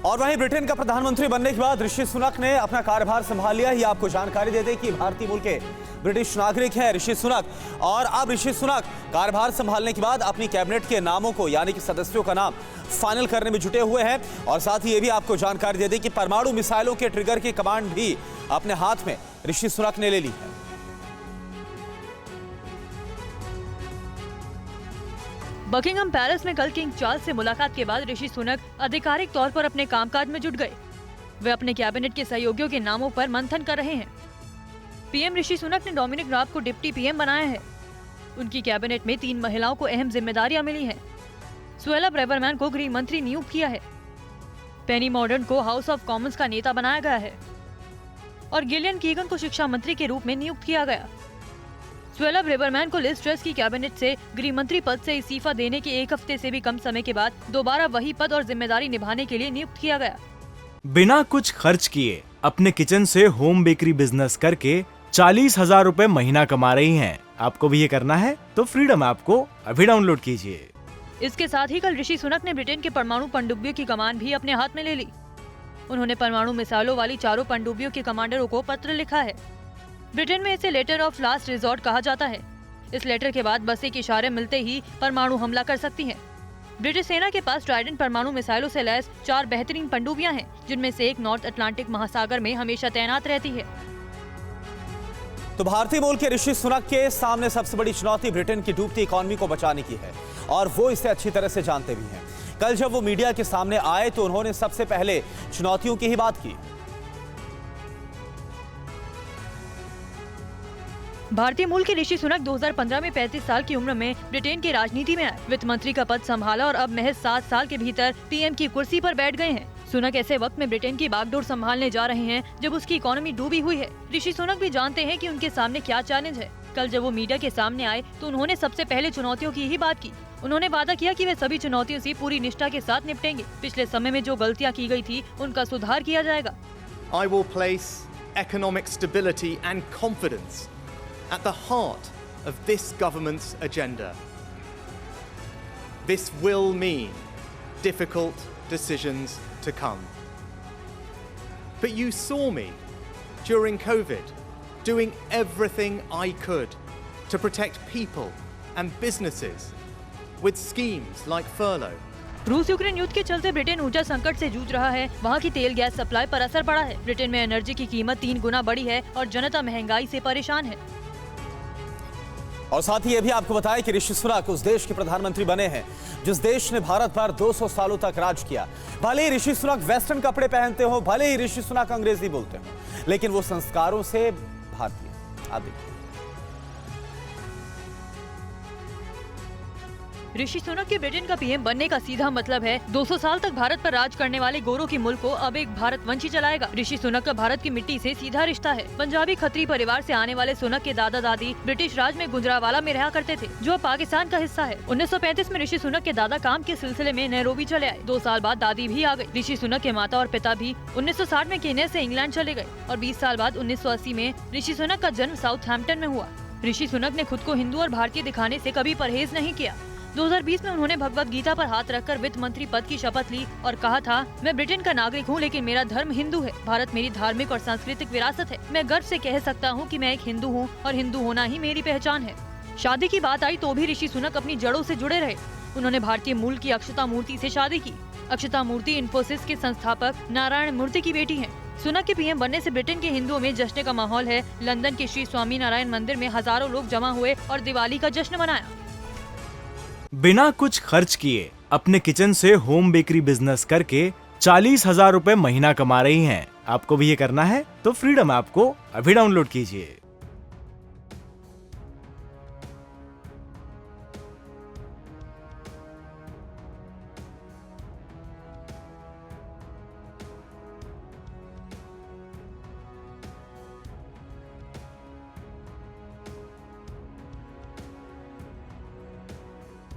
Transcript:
और वहीं ब्रिटेन का प्रधानमंत्री बनने के बाद ऋषि सुनक ने अपना कार्यभार संभाल लिया। ये आपको जानकारी दे दें कि भारतीय मूल के ब्रिटिश नागरिक हैं ऋषि सुनक, और अब ऋषि सुनक कार्यभार संभालने के बाद अपनी कैबिनेट के नामों को यानी कि सदस्यों का नाम फाइनल करने में जुटे हुए हैं। और साथ ही ये भी आपको जानकारी दे दें कि परमाणु मिसाइलों के ट्रिगर की कमांड भी अपने हाथ में ऋषि सुनक ने ले ली है। बकिंगम पैलेस में कल किंग चार्ल्स से मुलाकात के बाद ऋषि सुनक आधिकारिक तौर पर अपने कामकाज में जुट गए। वे अपने कैबिनेट के सहयोगियों के नामों पर मंथन कर रहे हैं। पीएम ऋषि सुनक ने डोमिनिक राब को डिप्टी पीएम बनाया है। उनकी कैबिनेट में 3 महिलाओं को अहम जिम्मेदारियां मिली हैं। सुएला ब्रेवरमैन को गृह मंत्री नियुक्त किया है। पेनी मॉर्डन को हाउस ऑफ कॉमन्स का नेता बनाया गया है और गिलियन कीगन को शिक्षा मंत्री के रूप में नियुक्त किया गया। सुएला ब्रेवरमैन को लिज ट्रस की कैबिनेट से गृह मंत्री पद से इस्तीफा देने के 1 हफ्ते से भी कम समय के बाद दोबारा वही पद और जिम्मेदारी निभाने के लिए नियुक्त किया गया। बिना कुछ खर्च किए अपने किचन से होम बेकरी बिजनेस करके 40,000 रुपए महीना कमा रही हैं। आपको भी ये करना है तो फ्रीडम ऐप को अभी डाउनलोड कीजिए। इसके साथ ही कल ऋषि सुनक ने ब्रिटेन के परमाणु पनडुब्बियों की कमान भी अपने हाथ में ले ली। उन्होंने परमाणु मिसाइलों वाली 4 पनडुब्बियों के कमांडरों को पत्र लिखा है। ब्रिटेन में इसे लेटर ऑफ लास्ट रिजॉर्ट कहा जाता है। इस लेटर के बाद बस एक इशारे मिलते ही परमाणु हमला कर सकती हैं। ब्रिटिश सेना के पास ट्राइडेंट परमाणु मिसाइलों से लैस 4 बेहतरीन पनडुब्बियां हैं, जिनमें से एक नॉर्थ अटलांटिक महासागर में हमेशा तैनात रहती है। तो भारतीय मूल के ऋषि सुनक के सामने सबसे बड़ी चुनौती ब्रिटेन की डूबती इकोनॉमी को बचाने की है, और वो इसे अच्छी तरह से जानते भी हैं। कल जब वो मीडिया के सामने आए तो उन्होंने सबसे पहले चुनौतियों की ही बात की। भारतीय मूल के ऋषि सुनक 2015 में 35 साल की उम्र में ब्रिटेन की राजनीति में आए। वित्त मंत्री का पद संभाला और अब महज 7 साल के भीतर पीएम की कुर्सी पर बैठ गए हैं। सुनक ऐसे वक्त में ब्रिटेन की बागडोर संभालने जा रहे हैं जब उसकी इकोनॉमी डूबी हुई है। ऋषि सुनक भी जानते हैं कि उनके सामने क्या चैलेंज है। कल जब वो मीडिया के सामने आए तो उन्होंने सबसे पहले चुनौतियों की ही बात की। उन्होंने वादा किया कि वे सभी चुनौतियों से पूरी निष्ठा के साथ निपटेंगे। पिछले समय में जो गलतियाँ की गई थी उनका सुधार किया जाएगा। I will place economic stability and confidence at the heart of this government's agenda. This will mean difficult decisions to come. But you saw me during COVID doing everything I could to protect people and businesses with schemes like furlough. रूस Ukraine युद्ध के चलते Britain ऊर्जा संकट से जूझ रहा है। वहाँ की तेल गैस सप्लाई पर असर पड़ा है। ब्रिटेन में एनर्जी की कीमत 3 गुना बढ़ी है और जनता महंगाई से परेशान है। और साथ ही ये भी आपको बताया कि ऋषि सुनक उस देश के प्रधानमंत्री बने हैं जिस देश ने भारत पर 200 सालों तक राज किया। भले ही ऋषि सुनक वेस्टर्न कपड़े पहनते हो, भले ही ऋषि सुनक अंग्रेजी बोलते हो, लेकिन वो संस्कारों से भारतीय। आप देखिए, ऋषि सुनक के ब्रिटेन का पीएम बनने का सीधा मतलब है 200 साल तक भारत पर राज करने वाले गोरों के मुल्क को अब एक भारतवंशी चलाएगा। ऋषि सुनक का भारत की मिट्टी से सीधा रिश्ता है। पंजाबी खत्री परिवार से आने वाले सुनक के दादा दादी ब्रिटिश राज में गुजरावाला में रहा करते थे, जो अब पाकिस्तान का हिस्सा है। 1935 में ऋषि सुनक के दादा काम के सिलसिले में नैरोबी चले आए। 2 साल बाद दादी भी आ गयी। ऋषि सुनक के माता और पिता भी 1960 में केन्या से इंग्लैंड चले गए और 20 साल बाद 1980 में ऋषि सुनक का जन्म साउथहैम्पटन में हुआ। ऋषि सुनक ने खुद को हिंदू और भारतीय दिखाने से कभी परहेज नहीं किया। 2020 में उन्होंने भगवत गीता पर हाथ रखकर वित्त मंत्री पद की शपथ ली और कहा था, मैं ब्रिटेन का नागरिक हूँ लेकिन मेरा धर्म हिंदू है। भारत मेरी धार्मिक और सांस्कृतिक विरासत है। मैं गर्व से कह सकता हूँ कि मैं एक हिंदू हूँ और हिंदू होना ही मेरी पहचान है। शादी की बात आई तो भी ऋषि सुनक अपनी जड़ों से जुड़े रहे। उन्होंने भारतीय मूल की अक्षता मूर्ति से शादी की। अक्षता मूर्ति इन्फोसिस के संस्थापक नारायण मूर्ति की बेटी है। सुनक के पीएम बनने से ब्रिटेन के हिंदुओं में जश्न का माहौल है। लंदन के श्री स्वामी नारायण मंदिर में हजारों लोग जमा हुए और दिवाली का जश्न मनाया। बिना कुछ खर्च किए अपने किचन से होम बेकरी बिजनेस करके 40,000 रुपए महीना कमा रही हैं। आपको भी ये करना है तो फ्रीडम ऐप को अभी डाउनलोड कीजिए।